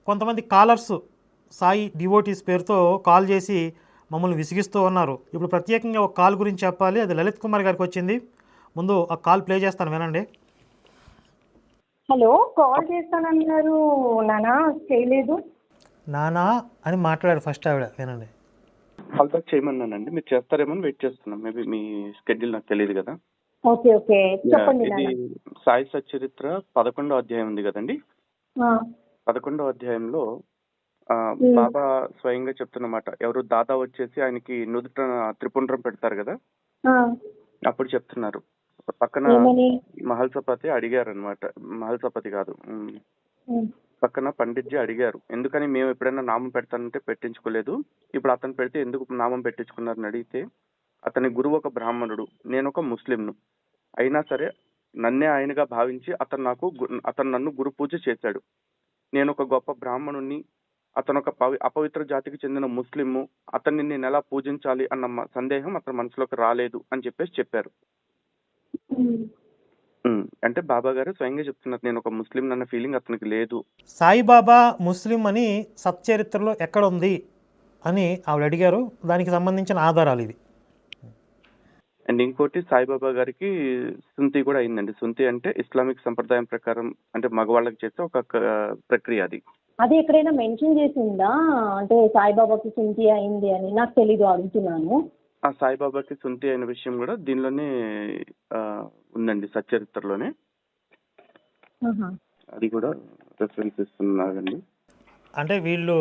కొంతమంది callers Sai devotees పేరుతో call చేసి మమ్మల్ని విసిగిస్తూ ఉన్నారు. ఇప్పుడు ప్రత్యేకంగా ఒక కాల్ గురించి చెప్పాలి, అది లలిత్ కుమార్ గారికి వచ్చింది. ముందు ఆ కాల్ ప్లే చేస్తాను, వినండి. హలో, కాల్ చేస్తానన్నారు నానా, చేయలేదు. నానా అని మాట్లాడారు ఫస్ట్ ఆవిడ, వినండి. కాల్ బ్యాక్ చేయమన్నానండి, మీరు చేస్తారేమో అని వెయిట్ చేస్తున్నాం. మేబీ మీ స్కెడ్యూల్ నాకు తెలియదు కదా. ఓకే ఓకే, చెప్పండి ఇది నాన్న. సాయి సచ్చరిత్ర 11వ అధ్యాయం ఉంది కదండి. 11వ అధ్యాయంలో బాబా స్వయంగా చెప్తున్నమాట. ఎవరు దాదా వచ్చేసి ఆయనకి నుదుట త్రిపుండ్రం పెడతారు కదా, అప్పుడు చెప్తున్నారు. పక్కన మహల్సపతి అడిగారు అనమాట. మహల్సపతి కాదు, పక్కన పండిట్జీ అడిగారు, ఎందుకని మేము ఎప్పుడైనా నామం పెడతానంటే పెట్టించుకోలేదు, ఇప్పుడు అతను పెడితే ఎందుకు నామం పెట్టించుకున్నారని అడిగితే, అతని గురువు ఒక బ్రాహ్మణుడు, నేను ఒక ముస్లింను, అయినా సరే నన్నే ఆయనగా భావించి అతను నన్ను గురు పూజ చేశాడు. నేను ఒక గొప్ప బ్రాహ్మణుణ్ణి, అతను ఒక అపవిత్ర జాతికి చెందిన ముస్లిము, అతన్ని నేను ఎలా పూజించాలి అన్న సందేహం అతని మనసులోకి రాలేదు అని చెప్పారు. అంటే బాబా గారు స్వయంగా చెప్తున్నారు, నేను ఒక ముస్లిం అన్న ఫీలింగ్ అతనికి లేదు. సాయిబాబా ముస్లిం అని సచ్చరిత్రలో ఎక్కడ ఉంది అని ఆవిడ అడిగారు. దానికి సంబంధించిన ఆధారాలు ఇవి. అండ్ ఇంకోటి, సాయిబాబా గారికి సుంతి కూడా అయిందండి. సుంతి అంటే ఇస్లామిక్ సంప్రదాయం ప్రకారం అంటే మగవాళ్ళకి చేసే ఒక ప్రక్రియ. అది ఎక్కడైనా మెన్షన్ చేసిందా అంటే సాయిబాబాకి సుంతి అయింది అని? నాకు తెలీదు, అడుగుతున్నాను. ఆ సాయిబాబాకి సుంతి అయిన విషయం కూడా దీనిలోనే ఉందండి, సచ్చరిత్రలోనే. అది కూడా రెఫరెన్స్ ఇస్తున్నారండి. అంటే వీళ్ళు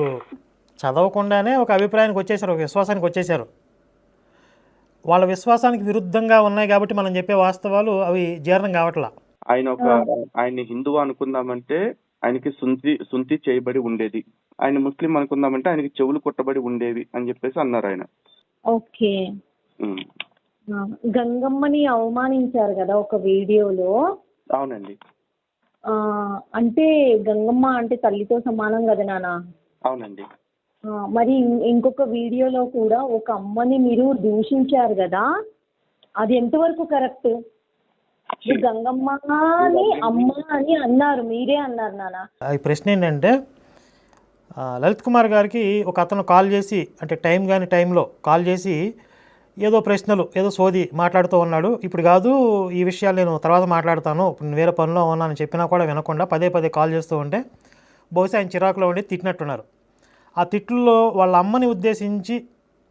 చదవకుండానే ఒక అభిప్రాయానికి వచ్చేసారు, ఒక విశ్వాసానికి వచ్చేసారు. వాళ్ళ విశ్వాసానికి విరుద్ధంగా ఉన్నాయి కాబట్టి మనం చెప్పే వాస్తవాలు అవి జీర్ణం కావట్లా. ఆయన్ని హిందువు అనుకుందామంటే ఆయనకి సుంతి చేయబడి ఉండేది, ఆయన ముస్లిం అనుకుందామంటే ఆయనకి చెవులు కొట్టబడి ఉండేవి అని చెప్పేసి అన్నారు ఆయన. ఓకే, గంగమ్మని అవమానించారు కదా ఒక వీడియోలో. అవునండి. అంటే గంగమ్మ అంటే తల్లితో సమానం కదా నాన్న? అవునండి. మరి ఇంకొక వీడియోలో కూడా ఒక అమ్మని మీరు దూషించారు కదా, అది ఎంతవరకు కరెక్ట్? గంగమ్మని అమ్మ అని అన్నారు, మీరే అన్నారు నాన్న. ఈ ప్రశ్న ఏంటంటే, లలిత్ కుమార్ గారికి ఒక అతను కాల్ చేసి, అంటే టైం కాని టైంలో కాల్ చేసి ఏదో ప్రశ్నలు ఏదో సోది మాట్లాడుతూ ఉన్నాడు. ఇప్పుడు కాదు, ఈ విషయాలు నేను తర్వాత మాట్లాడతాను, ఇప్పుడు నేను వేరే పనిలో ఉన్నానని చెప్పినా కూడా వినకుండా పదే పదే కాల్ చేస్తూ ఉంటే బహుశా ఆయన చిరాకులో ఉండి తిట్టినట్టున్నారు. ఆ తిట్లలో వాళ్ళ అమ్మని ఉద్దేశించి,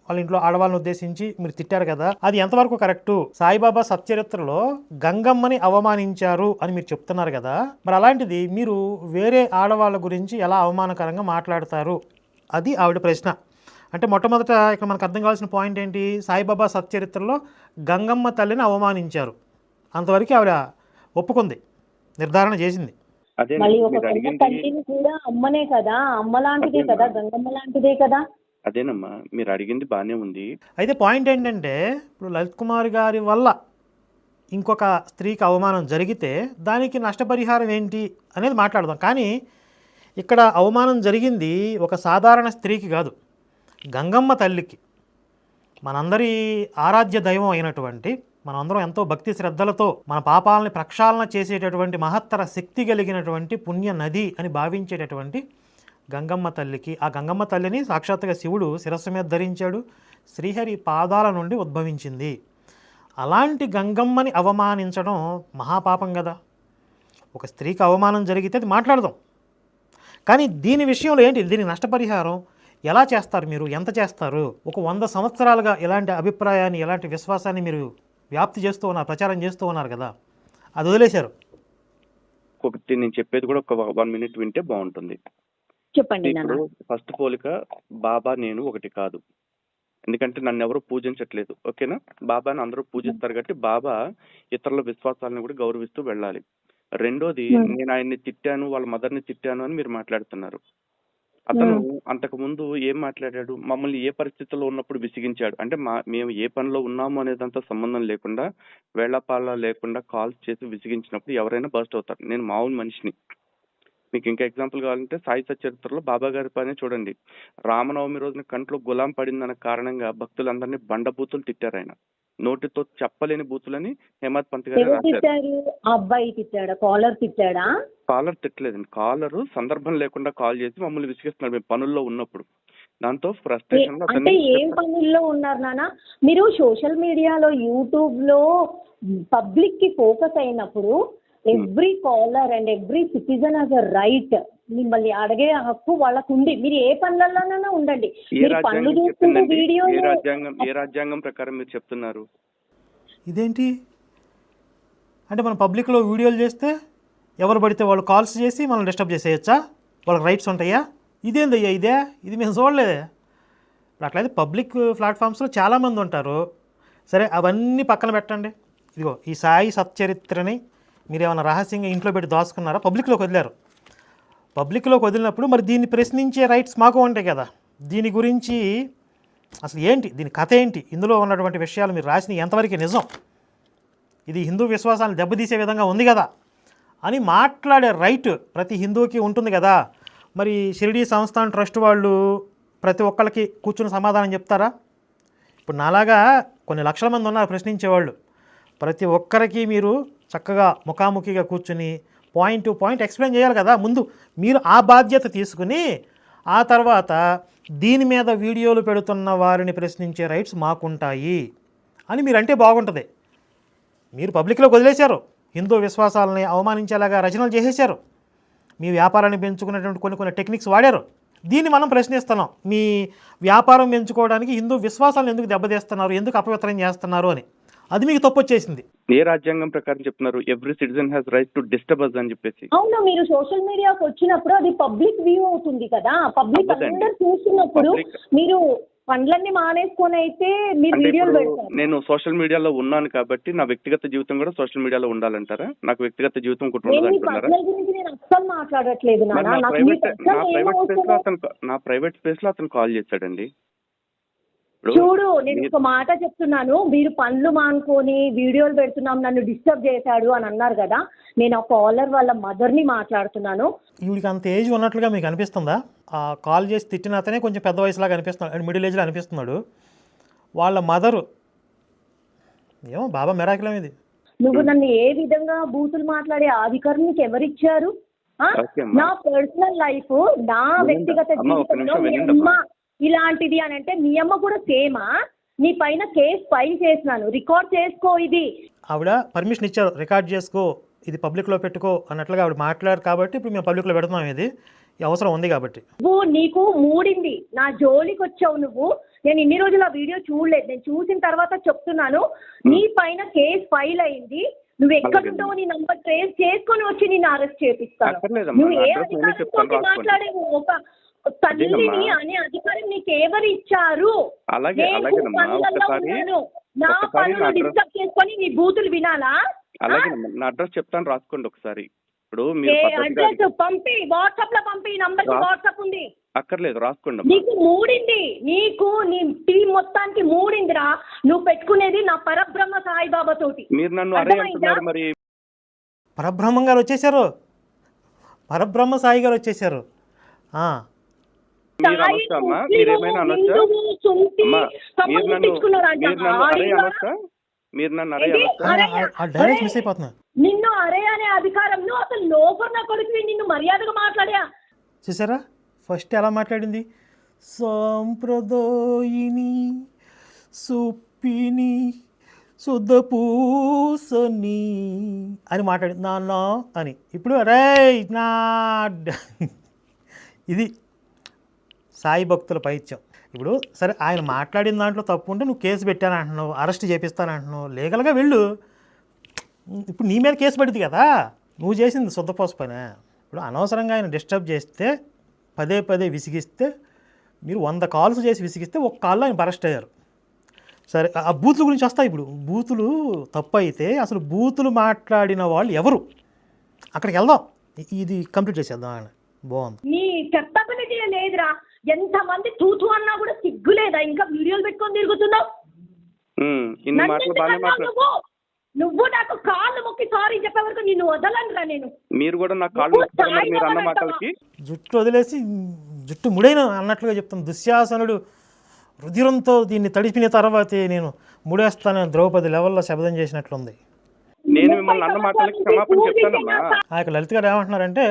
వాళ్ళ ఇంట్లో ఆడవాళ్ళని ఉద్దేశించి మీరు తిట్టారు కదా, అది ఎంతవరకు కరెక్టు? సాయిబాబా సచ్చరిత్రలో గంగమ్మని అవమానించారు అని మీరు చెప్తున్నారు కదా, మరి అలాంటిది మీరు వేరే ఆడవాళ్ళ గురించి ఎలా అవమానకరంగా మాట్లాడతారు? అది ఆవిడ ప్రశ్న. అంటే మొట్టమొదట ఇక్కడ మనకు అర్థం కావాల్సిన పాయింట్ ఏంటి? సాయిబాబా సచ్చరిత్రలో గంగమ్మ తల్లిని అవమానించారు, అంతవరకు ఆవిడ ఒప్పుకుంది, నిర్ధారణ చేసింది. తల్లిని కూడా అమ్మనే కదా, అమ్మ లాంటిదే కదా, గంగమ్మ లాంటిదే కదా. అదేనమ్మా, మీరు అడిగింది బాగానే ఉంది. అయితే పాయింట్ ఏంటంటే, ఇప్పుడు లలిత్ కుమార్ గారి వల్ల ఇంకొక స్త్రీకి అవమానం జరిగితే దానికి నష్టపరిహారం ఏంటి అనేది మాట్లాడదాం. కానీ ఇక్కడ అవమానం జరిగింది ఒక సాధారణ స్త్రీకి కాదు, గంగమ్మ తల్లికి, మనందరి ఆరాధ్య దైవం అయినటువంటి, మనందరం ఎంతో భక్తి శ్రద్ధలతో మన పాపాలని ప్రక్షాళన చేసేటటువంటి మహత్తర శక్తి కలిగినటువంటి పుణ్య నది అని భావించేటటువంటి గంగమ్మ తల్లికి, ఆ గంగమ్మ తల్లిని సాక్షాత్తుగా శివుడు శిరస్సు మీద ధరించాడు, శ్రీహరి పాదాల నుండి ఉద్భవించింది. అలాంటి గంగమ్మని అవమానించడం మహాపాపం కదా. ఒక స్త్రీకి అవమానం జరిగితే అది మాట్లాడదాం. కానీ దీని విషయంలో ఏంటి, దీనికి నష్టపరిహారం ఎలా చేస్తారు మీరు, ఎంత చేస్తారు? ఒక 100 సంవత్సరాలుగా ఇలాంటి అభిప్రాయాన్ని, ఇలాంటి విశ్వాసాన్ని మీరు వ్యాప్తి చేస్తూ ఉన్నారు, ప్రచారం చేస్తూ ఉన్నారు కదా, అది వదిలేశారు. ఒకటి నేను చెప్పేది కూడా ఒక 1 మినిట్ వింటే బాగుంటుంది. చెప్పండి. ఇప్పుడు ఫస్ట్ పోలిక, బాబా నేను ఒకటి కాదు, ఎందుకంటే నన్ను ఎవరు పూజించట్లేదు, ఓకేనా? బాబాని అందరూ పూజిస్తారు కాబట్టి బాబా ఇతరుల విశ్వాసాలను కూడా గౌరవిస్తూ వెళ్ళాలి. రెండోది, నేను ఆయన్ని తిట్టాను, వాళ్ళ మదర్ని తిట్టాను అని మీరు మాట్లాడుతున్నారు. అతను అంతకు ముందు ఏం మాట్లాడాడు? మమ్మల్ని ఏ పరిస్థితుల్లో ఉన్నప్పుడు విసిగించాడు అంటే, మేము ఏ పనిలో ఉన్నాము అనేదంతా సంబంధం లేకుండా, వేళపాల లేకుండా కాల్స్ చేసి విసిగించినప్పుడు ఎవరైనా బర్స్ట్ అవుతారు. నేను మామూలు మనిషిని. మీకు ఇంకా ఎగ్జాంపుల్ కావాలంటే సాయి సచ్చరిత్రలో బాబా గారి పైన చూడండి, రామనవమి రోజున కంట్లో గులాం పడిందన్న కారణంగా భక్తులందరినీ బండబూతులు తిట్టారు ఆయన. నోటితో చెప్పలేని బూతులని హేమత్ పంత్ గారు ఎవరు రాశారు. తిట్టారు? ఆ అబ్బాయి తిట్టాడా? కాలర్ తిట్టాడా? కాలర్ తిట్టలేదండి. కాలరు సందర్భం లేకుండా కాల్ చేసి మమ్మల్ని విసిగిస్తున్నారు మేము పనుల్లో ఉన్నప్పుడు. దాంతో ఫ్రస్ట్రేషన్ లో అంటే ఏం పనుల్లో ఉన్నారు నాన్న మీరు? సోషల్ మీడియాలో, యూట్యూబ్ లో పబ్లిక్ కి ఫోకస్ అయినప్పుడు every caller and every citizen has a right మిమ్మల్ని అడిగే హక్కు వాళ్ళకు ఉంది. మీరు ఏ పనులలోనైనా ఉండండి. మీరు పనులు చూస్తున్న వీడియో ఏ రాజ్యాంగం ప్రకారం మీరు చెప్తున్నారు? ఇదేంటి అంటే మనం పబ్లిక్లో వీడియోలు చేస్తే ఎవరు పడితే వాళ్ళు కాల్స్ చేసి మనం డిస్టర్బ్ చేసేయచ్చా? వాళ్ళకి రైట్స్ ఉంటాయా? ఇదేందయ్యా ఇది మేము చూడలేదే. అట్లయితే పబ్లిక్ ప్లాట్ఫామ్స్లో చాలామంది ఉంటారు. సరే అవన్నీ పక్కన పెట్టండి. ఇదిగో ఈ సాయి సచ్చరిత్రని మీరు ఏమైనా రహస్యంగా ఇంట్లో పెట్టి దాచుకున్నారా? పబ్లిక్లోకి వదిలేరు. పబ్లిక్లోకి వదిలినప్పుడు మరి దీన్ని ప్రశ్నించే రైట్స్ మాకు ఉంటాయి కదా. దీని గురించి అసలు ఏంటి, దీని కథ ఏంటి, ఇందులో ఉన్నటువంటి విషయాలు మీరు రాసిన ఎంతవరకు నిజం, ఇది హిందూ విశ్వాసాలను దెబ్బతీసే విధంగా ఉంది కదా అని మాట్లాడే రైట్ ప్రతి హిందువుకి ఉంటుంది కదా. మరి షిరిడీ సంస్థాన్ ట్రస్ట్ వాళ్ళు ప్రతి ఒక్కళ్ళకి కూర్చుని సమాధానం చెప్తారా? ఇప్పుడు నాలాగా కొన్ని లక్షల మంది ఉన్నారు ప్రశ్నించేవాళ్ళు. ప్రతి ఒక్కరికి మీరు చక్కగా ముఖాముఖిగా కూర్చుని పాయింట్ టు పాయింట్ ఎక్స్ప్లెయిన్ చేయాలి కదా. ముందు మీరు ఆ బాధ్యత తీసుకుని ఆ తర్వాత దీని మీద వీడియోలు పెడుతున్న వారిని ప్రశ్నించే రైట్స్ మాకుంటాయి అని మీరంటే బాగుంటుంది. మీరు పబ్లిక్లోకి వదిలేశారు, హిందూ విశ్వాసాలని అవమానించేలాగా రచనలు చేసేశారు, మీ వ్యాపారాన్ని పెంచుకునేటువంటి కొన్ని టెక్నిక్స్ వాడారు. దీన్ని మనం ప్రశ్నిస్తున్నాం. మీ వ్యాపారం పెంచుకోవడానికి హిందూ విశ్వాసాలను ఎందుకు దెబ్బతీస్తున్నారు, ఎందుకు అపవిత్రం చేస్తున్నారు అని. అది మీకు తప్పు వచ్చేసింది. ఏ రాజ్యాంగం ప్రకారం చెప్తున్నారు? Every citizen has right to disturb us అని చెప్పేసి. అవును, మీరు సోషల్ మీడియాకి వచ్చినప్పుడు అది పబ్లిక్ వ్యూ అవుతుంది కదా. పబ్లిక్ అందరు చూస్తున్నప్పుడు మీరు పనులన్నీ మానేసుకొని అయితే మీరు వీడియోలు పెడతారు. నేను సోషల్ మీడియాలో ఉన్నాను కాబట్టి నా వ్యక్తిగత జీవితం కూడా సోషల్ మీడియాలో ఉండాలంటారా? నాకు వ్యక్తిగత జీవితం ఒకటి ఉండదు అంటున్నారా? నేను అస్సలు మాట్లాడట్లేదు. నా ప్రైవేట్ స్పేస్ లో అతను కాల్ చేశాడండి. చూడు, నేను ఒక మాట చెప్తున్నాను. మీరు పనులు మానుకొని వీడియోలు పెడుతున్నాం, నన్ను డిస్టర్బ్ చేశాడు అని అన్నారు కదా. నేను ఆ కాలర్ వాళ్ళ మదర్ని మాట్లాడుతున్నాను. ఈవిడికి అంత ఏజ్ ఉన్నట్లుగా మీకు అనిపిస్తుందా? ఆ కాల్ చేసి తిట్టిన అతనే కొంచెం పెద్ద వయసులాగా అనిపిస్తున్నాడు, అండ్ మిడిల్ ఏజ్లో అనిపిస్తున్నాడు. వాళ్ళ మదరు ఏమో బాబా మెరాకిలం ఇది. నువ్వు నన్ను ఏ విధంగా బూతులు మాట్లాడే అధికారం నీకు ఎవరిచ్చారు? నా పర్సనల్ లైఫ్, నా వ్యక్తిగత జీవితంలో మీ అమ్మ ఇలాంటిది అని అంటే మీ అమ్మ కూడా సేమా? నీ పైన కేసు ఫైల్ చేసినాను, రికార్డ్ చేసుకో. ఇది ఆవిడ పర్మిషన్ ఇచ్చారు, రికార్డ్ చేసుకో, ఇది పబ్లిక్లో పెట్టుకో అన్నట్లుగా ఆవిడ మాట్లాడారు కాబట్టి ఇప్పుడు మేము పబ్లిక్లో పెడుతున్నాం. ఇది అవసరం ఉంది కాబట్టి. నువ్వు నీకు మూడింది, నా జోలికి వచ్చావు నువ్వు. నేను ఇన్ని రోజులు ఆ వీడియో చూడలేదు, నేను చూసిన తర్వాత చెప్తున్నాను. నీ పైన కేసు ఫైల్ అయింది. నువ్వు ఎక్కడుంటావు, నీ నంబర్ ట్రేస్ చేసుకొని వచ్చి నేను అరెస్ట్ చేపిస్తాను. నువ్వు ఏ అధికారంతో మాట్లాడేవు? ఒక తల్లిని అనే అధికారం నీకు ఎవరు ఇచ్చారు? నా పనులు డిస్టర్బ్ చేసుకొని నీ బూతులు వినాలా? అలాగే నా అడ్రస్ చెప్తాను, రాసుకోండి ఒకసారి. ఇప్పుడు అడ్రస్ పంపి, వాట్సాప్ లో పంపి. నంబర్ వాట్సాప్ ఉంది. అక్కర్లేదు, రాసుకోండి. నీకు మూడింది, నీకు నీ టీం మొత్తానికి మూడిందిరా. నువ్వు పెట్టుకునేది నా పరబ్రహ్మ సాయిబాబా తోటి. మీరు నన్ను అరే అంటున్నారు. మరి పరబ్రహ్మం గారు వచ్చేసారు, పరబ్రహ్మ సాయి గారు వచ్చేసారు. నిన్ను అరే అనే అధికారంలో అసలు లోపల నా కొడుకు నిన్ను మర్యాదగా మాట్లాడా. చూసారా ఫస్ట్ ఎలా మాట్లాడింది? సాంప్రదాయిని సుప్పిని శుద్ధపూసని అని మాట్లాడింది, నాన్న అని. ఇప్పుడు అరే నా ఇది సాయి భక్తుల పైత్యం. ఇప్పుడు సరే, ఆయన మాట్లాడిన దాంట్లో తప్పు ఉంటే నువ్వు కేసు పెట్టానంటున్నావు, అరెస్ట్ చేపిస్తానంటున్నావు, లీగల్గా వెళ్ళు. ఇప్పుడు నీ మీద కేసు పడింది కదా, నువ్వు చేసింది శుద్ధపోస పనే. ఇప్పుడు అనవసరంగా ఆయన డిస్టర్బ్ చేస్తే, పదే పదే విసిగిస్తే, మీరు 100 కాల్స్ చేసి విసిగిస్తే ఒక కాల్లో ఆయన అరెస్ట్ అయ్యారు. సరే, ఆ బూతుల గురించి వస్తాయి. ఇప్పుడు బూతులు తప్పు అయితే అసలు బూతులు మాట్లాడిన వాళ్ళు ఎవరు? అక్కడికి వెళ్దాం, ఇది కంప్లీట్ చేసేద్దాం. ఆయన బాగుంది. నీ కెపాసిటీ లేదురా. ఎంతమంది తూతూ అన్నా కూడా సిగ్గులేదా? ఇంకా వీడియోలు పెట్టుకొని తిరుగుతున్నావు. నువ్వు నాకు కాళ్ళు మొక్కి సారీ చెప్పే వరకు నిన్ను వదలనురా నేను. మీరు కూడా నా కాళ్ళు జుట్టు వదిలేసి జుట్టు ముడైన అన్నట్లుగా చెప్తాను. దుశ్శాసనుడు రుధిరంతో దీన్ని తడిపిన తర్వాతే నేను ముడేస్తాను ద్రౌపది లెవెల్లో శబ్దం చేసినట్లుంది. నేను మిమ్మల్ని అన్న మాటలకి క్షమాపణ చెప్తానమ్మా. ఆ యొక్క లలిత్ గారు ఏమంటున్నారంటే,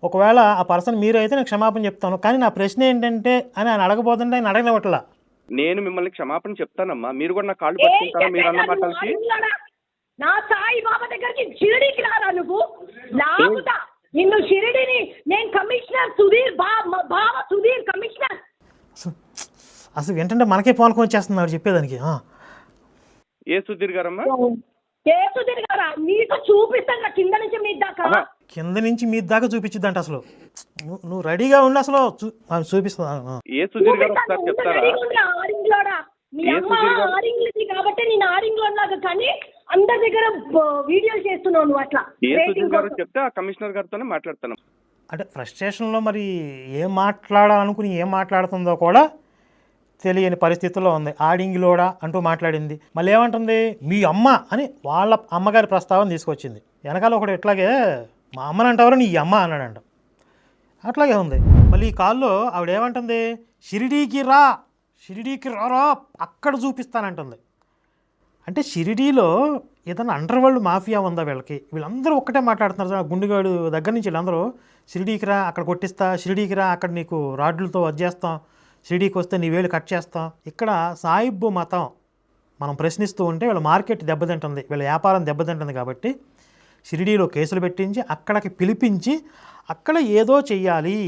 ఒకవేళ ఆ పర్సన్ మీరు అయితే నేను క్షమాపణ చెప్తాను, కానీ నా ప్రశ్న ఏంటంటే అని ఆయన అడగబోతుంటే ఆయన అడగనివ్వట్లా. నేను మిమ్మల్ని క్షమాపణ చెప్తానమ్మా, మీరు కూడా నా కాళ్ళు పట్టుకుంటారా మీరు అన్న మాటలకి? నా సాయి బాబా దగ్గరికి షిరిడీకి రారా నువ్వు, లాగుతా నిన్ను షిరిడీని. నేను కమిషనర్ సుధీర్ బాబా సుధీర్ కమిషనర్. అసలు ఏంటంటే మనకే పోనకం వచ్చేస్తున్నారు చెప్పేదానికి. ఏ సుధీర్ గారమ్మా? ఏ సుధీర్ గారా? నీకు చూపిస్తాను కింద నుంచి మీ దాకా. కింద నుంచి మీ దాకా చూపించిద్దంట. అసలు నువ్వు రెడీగా ఉండి అసలు చూపిస్తా. ఏ సుధీర్ గారు ఒకసారి చెప్తారా? మీ అమ్మ ఆరింగ్లది కాబట్టి నేను ఆరింగ్ లాగా, కానీ అందరి దగ్గర వీడియోలు చేస్తున్నావు నువ్వు అట్లా. ఏ సుధీర్ గారు చెప్తే ఆ కమిషనర్ గారితోనే మాట్లాడతాను. అంటే ఫ్రస్ట్రేషన్లో మరి ఏం మాట్లాడాలనుకుని ఏం మాట్లాడుతుందో కూడా తెలియని పరిస్థితుల్లో ఉంది. ఆడింగిలోడా అంటూ మాట్లాడింది. మళ్ళీ ఏమంటుంది, మీ అమ్మ అని వాళ్ళ అమ్మగారి ప్రస్తావన తీసుకొచ్చింది. వెనకాల ఒకటి ఇట్లాగే మా అమ్మని అంటారు నీ అమ్మ అన్నాడంట. అట్లాగే ఉంది. మళ్ళీ ఈ కాల్లో ఆవిడ ఏమంటుంది, షిరిడీకి రారా అక్కడ చూపిస్తానంటుంది. అంటే షిరిడీలో ఏదైనా అండర్ వరల్డ్ మాఫియా ఉందా వీళ్ళకి? వీళ్ళందరూ ఒక్కటే మాట్లాడుతున్నారు. గుండెగాడు దగ్గర నుంచి వీళ్ళందరూ షిరిడీకి రా అక్కడ కొట్టిస్తా, షిరిడీకి రా అక్కడ నీకు రాడ్లతో వదిలేస్తాం, షిరిడీకి వస్తే నీ వేలు కట్ చేస్తాం. ఇక్కడ సాయిబు మతం మనం ప్రశ్నిస్తూ ఉంటే వీళ్ళ మార్కెట్ దెబ్బతింటుంది, వీళ్ళ వ్యాపారం దెబ్బతింటుంది. కాబట్టి షిరిడీలో కేసులు పెట్టించి అక్కడికి పిలిపించి అక్కడ ఏదో చెయ్యాలి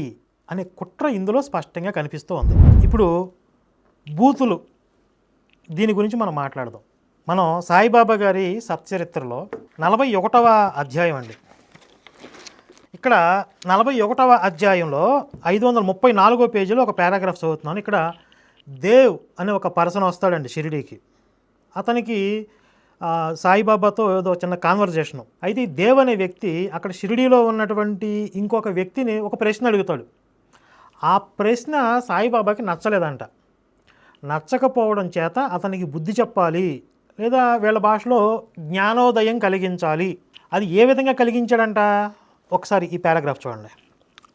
అనే కుట్ర ఇందులో స్పష్టంగా కనిపిస్తూ ఉంది. ఇప్పుడు బూతులు, దీని గురించి మనం మాట్లాడదాం. మనం సాయిబాబా గారి సత్చరిత్రలో 41వ అధ్యాయం అండి. ఇక్కడ 41వ అధ్యాయంలో 534వ పేజీలో ఒక పారాగ్రాఫ్ చదువుతున్నాను. ఇక్కడ దేవ్ అనే ఒక పర్సన్ వస్తాడండి షిరిడీకి. అతనికి సాయిబాబాతో ఏదో చిన్న కాన్వర్జేషను. అయితే ఈ దేవ్ అనే వ్యక్తి అక్కడ షిరిడీలో ఉన్నటువంటి ఇంకొక వ్యక్తిని ఒక ప్రశ్న అడుగుతాడు. ఆ ప్రశ్న సాయిబాబాకి నచ్చలేదంట. నచ్చకపోవడం చేత అతనికి బుద్ధి చెప్పాలి, లేదా వీళ్ళ భాషలో జ్ఞానోదయం కలిగించాలి. అది ఏ విధంగా కలిగించాడంట ఒకసారి ఈ పారాగ్రాఫ్ చూడండి,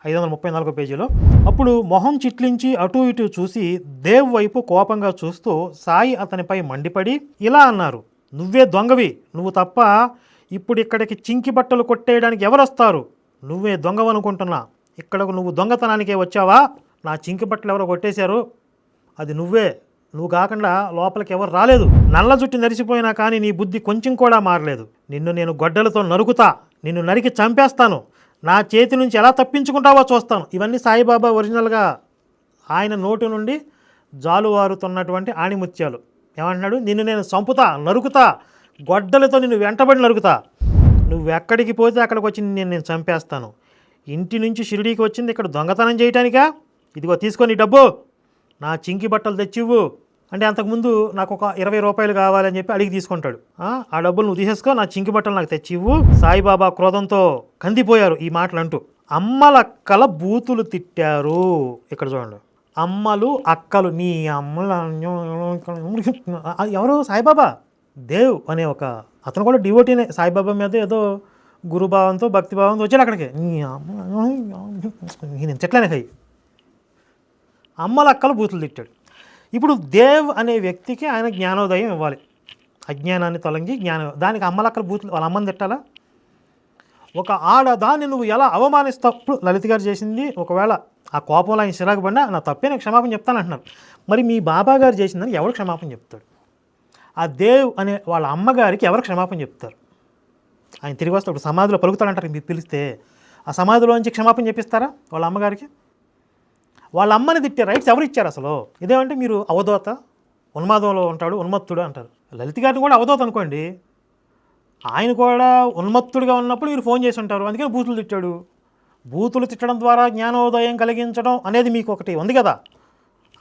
534 పేజీలో. అప్పుడు మొహం చిట్లించి అటు ఇటు చూసి దేవ్ వైపు కోపంగా చూస్తూ సాయి అతనిపై మండిపడి ఇలా అన్నారు, నువ్వే దొంగవి, నువ్వు తప్ప ఇప్పుడు ఇక్కడికి చింకి బట్టలు కొట్టేయడానికి ఎవరొస్తారు? నువ్వే దొంగవనుకుంటున్నా, ఇక్కడకు నువ్వు దొంగతనానికే వచ్చావా? నా చింకి బట్టలు ఎవరో కొట్టేశారు, అది నువ్వే, నువ్వు కాకుండా లోపలికి ఎవరు రాలేదు. నల్ల జుట్టు నరిసిపోయినా కానీ నీ బుద్ధి కొంచెం కూడా మారలేదు. నిన్ను నేను గొడ్డలతో నరుకుతా, నిన్ను నరికి చంపేస్తాను, నా చేతి నుంచి ఎలా తప్పించుకుంటావో చూస్తాను. ఇవన్నీ సాయిబాబా ఒరిజినల్గా ఆయన నోటి నుండి జాలువారుతున్నటువంటి ఆణిముత్యాలు. ఏమంటున్నాడు, నిన్ను నేను చంపుతా, నరుకుతా, గొడ్డలతో నిన్ను వెంటబడి నరుకుతా, నువ్వు ఎక్కడికి పోతే అక్కడికి వచ్చి నేను చంపేస్తాను. ఇంటి నుంచి షిరిడీకి వచ్చింది ఇక్కడ దొంగతనం చేయటానికా? ఇదిగో తీసుకొని డబ్బు, నా చింకి బట్టలు తెచ్చివ్వు అంటే అంతకుముందు నాకు ఒక 20 రూపాయలు కావాలని చెప్పి అడిగి తీసుకుంటాడు. ఆ డబ్బులు నువ్వు తీసేసుకో, నా చింకి బట్టలు నాకు తెచ్చివ్వు. సాయిబాబా క్రోధంతో కందిపోయారు ఈ మాటలు అంటూ. అమ్మలక్కల బూతులు తిట్టారు. ఇక్కడ చూడండి, అమ్మలు అక్కలు, నీ అమ్మల ఎవరు? సాయిబాబా. దేవ్ అనే ఒక అతను కూడా డివోటీనే, సాయిబాబా మీద ఏదో గురుభావంతో భక్తిభావంతో వచ్చాడు అక్కడికి. నీ అమ్మ నేను చెట్లనే కై అమ్మలక్కలు బూతులు తిట్టాడు. ఇప్పుడు దేవ్ అనే వ్యక్తికి ఆయన జ్ఞానోదయం ఇవ్వాలి, అజ్ఞానాన్ని తొలగి జ్ఞానం. దానికి అమ్మలక్కల బూతులు వాళ్ళ అమ్మని తిట్టాలా? ఒక ఆడదాన్ని నువ్వు ఎలా అవమానిస్తావు? ఇప్పుడు లలిత్ గారు చేసింది, ఒకవేళ ఆ కోపంలో ఆయన చిరాకు పడినా నా తప్పే నేను క్షమాపణ చెప్తాను అంటున్నారు. మరి మీ బాబా గారు చేసిందని ఎవరు క్షమాపణ చెప్తాడు? ఆ దేవ్ అనే వాళ్ళ అమ్మగారికి ఎవరు క్షమాపణ చెప్తారు? ఆయన తిరిగి వస్తే ఇప్పుడు సమాధిలో పలుకుతాడంటారు. మీరు పిలిస్తే ఆ సమాధిలోంచి క్షమాపణ చెప్పిస్తారా వాళ్ళ అమ్మగారికి? వాళ్ళ అమ్మని తిట్టే రైట్స్ ఎవరు ఇచ్చారు అసలు? ఇదేమంటే మీరు అవధూత, ఉన్మాదంలో ఉంటాడు, ఉన్మత్తుడు అంటారు. లలిత్ గారిని కూడా అవధూత అనుకోండి, ఆయన కూడా ఉన్మత్తుడిగా ఉన్నప్పుడు మీరు ఫోన్ చేసి ఉంటారు, అందుకని బూతులు తిట్టాడు. బూతులు తిట్టడం ద్వారా జ్ఞానోదయం కలిగించడం అనేది మీకు ఒకటి ఉంది కదా.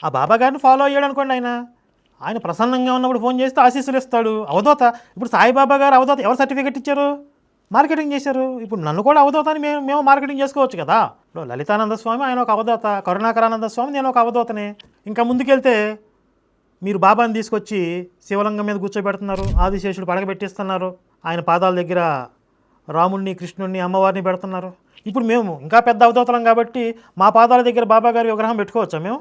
ఆ బాబా గారిని ఫాలో అయ్యాడు అనుకోండి, ఆయన ప్రసన్నంగా ఉన్నప్పుడు ఫోన్ చేస్తే ఆశీస్సులు ఇస్తాడు. అవధూత. ఇప్పుడు సాయిబాబా గారు అవధూత ఎవరు సర్టిఫికెట్ ఇచ్చారు? మార్కెటింగ్ చేశారు. ఇప్పుడు నన్ను కూడా అవధూత అని మేము మార్కెటింగ్ చేసుకోవచ్చు కదా. ఇప్పుడు లలితానంద స్వామి ఆయన ఒక అవధూత, కరుణాకరానంద స్వామి నేను ఒక అవధూతనే. ఇంకా ముందుకెళ్తే మీరు బాబాని తీసుకొచ్చి శివలింగం మీద కూర్చోబెడుతున్నారు, ఆదిశేషుడు పడగబెట్టిస్తున్నారు, ఆయన పాదాల దగ్గర రాముణ్ణి, కృష్ణుణ్ణి, అమ్మవారిని పెడుతున్నారు. ఇప్పుడు మేము ఇంకా పెద్ద అవధూతలం కాబట్టి మా పాదాల దగ్గర బాబా గారి విగ్రహం పెట్టుకోవచ్చా? మేము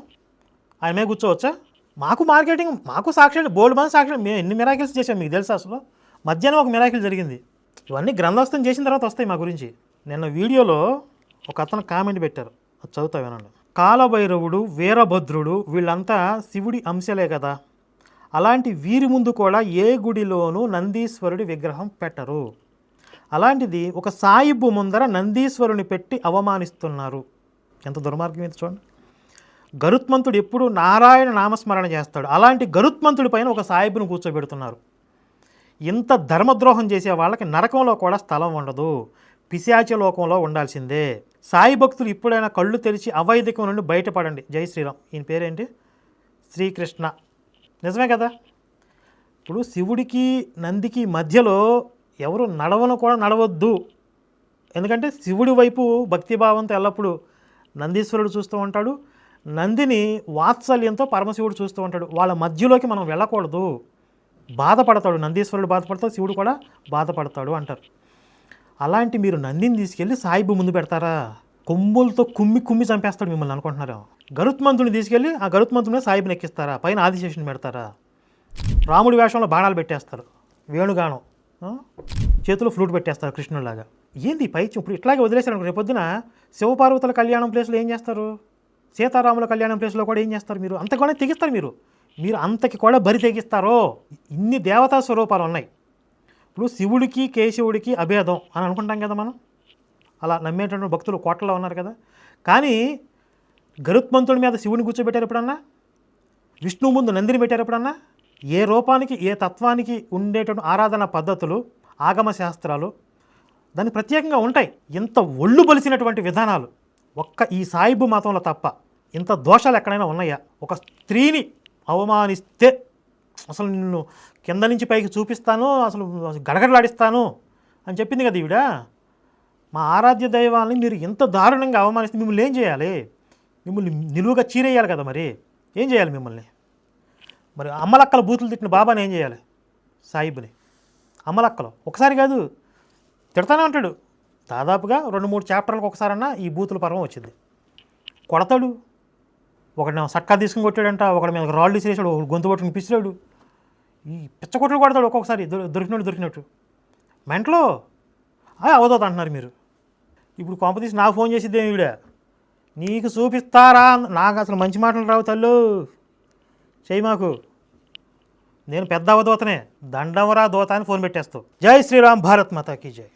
ఆయన మీద కూర్చోవచ్చా? మాకు మార్కెటింగ్, మాకు సాక్ష్యాలు బోల్డ్ మంది సాక్ష్యాలు, మేము ఎన్ని మిరాకిల్స్ చేసాం మీకు తెలుసా? అసలు మధ్యాహ్నం ఒక మిరాకిల్ జరిగింది. ఇవన్నీ గ్రంథస్థం చేసిన తర్వాత వస్తాయి మా గురించి. నిన్న వీడియోలో ఒక అతను కామెంట్ పెట్టారు, అది చదువుతా వినండి. కాలభైరవుడు, వీరభద్రుడు వీళ్ళంతా శివుడి అంశాలే కదా, అలాంటి వీరి ముందు కూడా ఏ గుడిలోనూ నందీశ్వరుడి విగ్రహం పెట్టరు. అలాంటిది ఒక సాయిబు ముందర నందీశ్వరుని పెట్టి అవమానిస్తున్నారు. ఎంత దుర్మార్గం ఏంటి చూడండి. గరుత్మంతుడు ఎప్పుడు నారాయణ నామస్మరణ చేస్తాడు, అలాంటి గరుత్మంతుడి పైన ఒక సాయిబును కూర్చోబెడుతున్నారు. ఇంత ధర్మద్రోహం చేసే వాళ్ళకి నరకంలో కూడా స్థలం ఉండదు, పిశాచ లోకంలో ఉండాల్సిందే. సాయి భక్తులు ఇప్పుడైనా కళ్ళు తెరిచి అవైదికం నుండి బయటపడండి. జై శ్రీరామ్. ఈయన పేరేంటి? శ్రీకృష్ణ. నిజమే కదా. ఇప్పుడు శివుడికి నందికి మధ్యలో ఎవరు నడవను కూడా నడవద్దు. ఎందుకంటే శివుడి వైపు భక్తిభావంతో ఎల్లప్పుడూ నందీశ్వరుడు చూస్తూ ఉంటాడు, నందిని వాత్సల్యంతో పరమశివుడు చూస్తూ ఉంటాడు. వాళ్ళ మధ్యలోకి మనం వెళ్ళకూడదు. బాధపడతాడు నందీశ్వరుడు, బాధపడతాడు, శివుడు కూడా బాధపడతాడు అంటారు. అలాంటి మీరు నందిని తీసుకెళ్ళి సాయిబు ముందు పెడతారా? కొమ్ములతో కుమ్మి కుమ్మి చంపేస్తాడు మిమ్మల్ని అనుకుంటున్నారా? గరుత్మంతుని తీసుకెళ్ళి ఆ గరుత్మంతుని సాయిబుని ఎక్కిస్తారా? పైన ఆదిశేషుని పెడతారా? రాముడి వేషంలో బాణాలు పెట్టేస్తారు, వేణుగానం, చేతిలో ఫ్లూట్ పెట్టేస్తారు కృష్ణుడిలాగా. ఏంది పైచి ఇప్పుడు ఇట్లాగే వదిలేశారు. రేపొద్దున శివపార్వతుల కళ్యాణం ప్లేస్లో ఏం చేస్తారు? సీతారాముల కళ్యాణం ప్లేస్లో కూడా ఏం చేస్తారు? మీరు అంత కూడా తెగిస్తారు. మీరు అంతకి కూడా బరి తెగిస్తారో. ఇన్ని దేవతా స్వరూపాలు ఉన్నాయి. ఇప్పుడు శివుడికి కేశవుడికి అభేదం అని అనుకుంటాం కదా మనం, అలా నమ్మేటటువంటి భక్తులు కోటలో ఉన్నారు కదా. కానీ గరుత్మంతుడి మీద శివుని కూర్చోబెట్టారు ఎప్పుడన్నా? విష్ణువు ముందు నందిని పెట్టారు ఎప్పుడన్నా? ఏ రూపానికి ఏ తత్వానికి ఉండేటువంటి ఆరాధన పద్ధతులు, ఆగమ శాస్త్రాలు దానికి ప్రత్యేకంగా ఉంటాయి. ఇంత ఒళ్ళు బలిసినటువంటి విధానాలు ఒక్క ఈ సాయిబు మతంలో తప్ప ఇంత దోషాలు ఎక్కడైనా ఉన్నాయా? ఒక స్త్రీని అవమానిస్తే అసలు నిన్ను కింద నుంచి పైకి చూపిస్తాను, అసలు గడగడలాడిస్తాను అని చెప్పింది కదా ఈవిడ. మా ఆరాధ్య దైవాలని మీరు ఇంత దారుణంగా అవమానిస్తే మిమ్మల్ని ఏం చేయాలి? మిమ్మల్ని నిలువుగా చీరేయాలి కదా. మరి ఏం చేయాలి మిమ్మల్ని? మరి అమ్మలక్కల బూతులు తిట్టిన బాబాని ఏం చేయాలి? సాయిబుని అమ్మలక్కలు ఒకసారి కాదు తిడతానే ఉంటాడు. దాదాపుగా 2-3 చాప్టర్లకు ఒకసారన్నా ఈ బూతుల పర్వం వచ్చింది. కొడతాడు. ఒకటి సట్కా తీసుకుని కొట్టాడంట, ఒకటి మీద రాళ్ళు తీసేసాడు, ఒకటి గొంతు పట్టుకుని పిసిరాడు. ఈ పిచ్చకొట్లు కొడతాడు ఒక్కొక్కసారి దొరికినట్టు. మెంట్లో అవదోత అంటున్నారు మీరు. ఇప్పుడు కొంపతీసి నాకు ఫోన్ చేసిద్దేమి ఈవిడ, నీకు చూపిస్తారా? నాకు అసలు మంచి మాటలు రావు తల్లు, చెయ్యి మాకు, నేను పెద్ద అవధూతనే, దండవరా దోత అని ఫోన్ పెట్టేస్తావు. జై శ్రీరామ్, భారత్ మాతాకి జై.